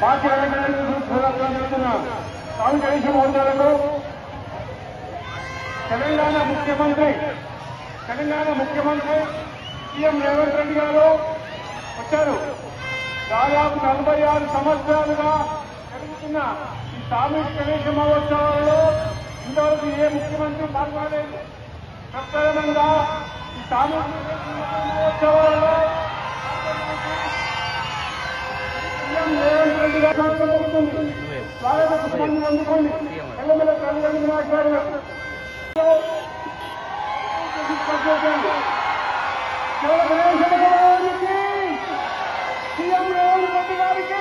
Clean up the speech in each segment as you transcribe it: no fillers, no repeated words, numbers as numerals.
Party జరుగుతున్న సాగు గణేష్ మహోత్సవాలకు తెలంగాణ ముఖ్యమంత్రి సీఎం రేవంత్ రెడ్డి గారు వచ్చారు. దాదాపు 46 సంవత్సరాలుగా జరుగుతున్న ఈ సామూహిక గణేష్ మహోత్సవాలలో ఇంతవరకు ఏ ముఖ్యమంత్రి పాల్గొనలేదు. ప్రప్రథమంగా ఈ సామూహిక మహోత్సవాలలో సీఎం రేవంత్ రెడ్డి గారు స్వాగత పుష్పాన్ని అందుకోండి. ఎల్లమెల్ల ప్రజలందరూ మాట్లాడారు. సీఎం రేవంత్ రెడ్డి గారికి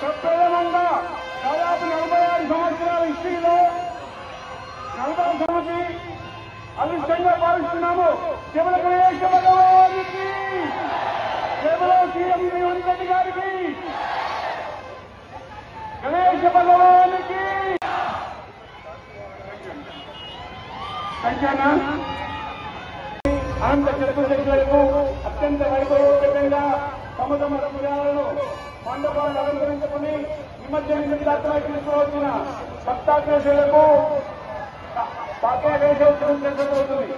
ప్రప్రథమంగా దాదాపు 46 సంవత్సరాల హిస్టరీలో 40వ సంవత్సరం అదృష్టంగా భావిస్తున్నాము. కేవల గణేష్ భగవానికి, కేవల సీఎం రేవంత్ రెడ్డి గారికి, గణేష్ భగవానికి అనంత చతుర్దశులకు అత్యంత వైభవోపేతంగా తమ తమ పూజలను మండపాలను అలంకరించుకుని నిమజ్జనం తీసుకోవచ్చిన భక్తాగ్రేషులకు పాఠ్యాదేశోత్సవం జరగబోతుంది.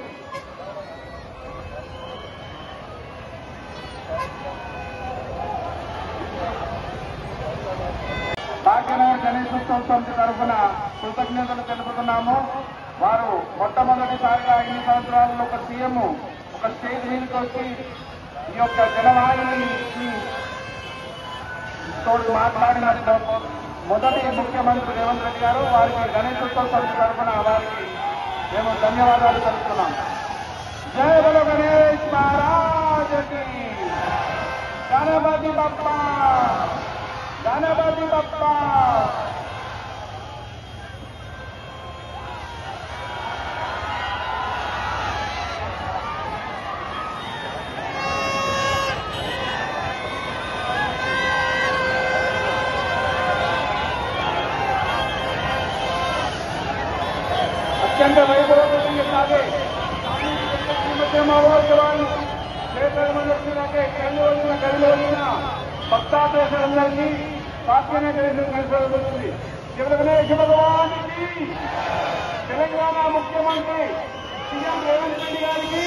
కాకినాడ గణేశోత్సవం సమితి తరఫున కృతజ్ఞతలు తెలుపుతున్నాము. వారు మొట్టమొదటిసారిగా 5 సంవత్సరాలలో ఒక సీఎం ఒక స్టేజ్ మీదకి వచ్చి ఈ యొక్క జనవాహిని తోడు మాట్లాడిన మొదటి ముఖ్యమంత్రి రేవంత్ రెడ్డి గారు. వారికి గణేశోత్సవ సమితి తరఫున వారికి మేము ధన్యవాదాలు తెలుపుతున్నాం. జయ బలో గణేష్ మహారాజకి, గణపతి బప్పా, గణపతి బప్పా. అత్యంత వైభవంగా సాగే మహోత్సవాలు క్షేత్రమంటే కళ్ళు వచ్చిన గదిలో వచ్చిన భక్తాగ్రేషులందరికీ పార్టీనే కలిసి శివ గణేష్ భగవానికి, తెలంగాణ ముఖ్యమంత్రి సీఎం రేవంత్ రెడ్డి గారికి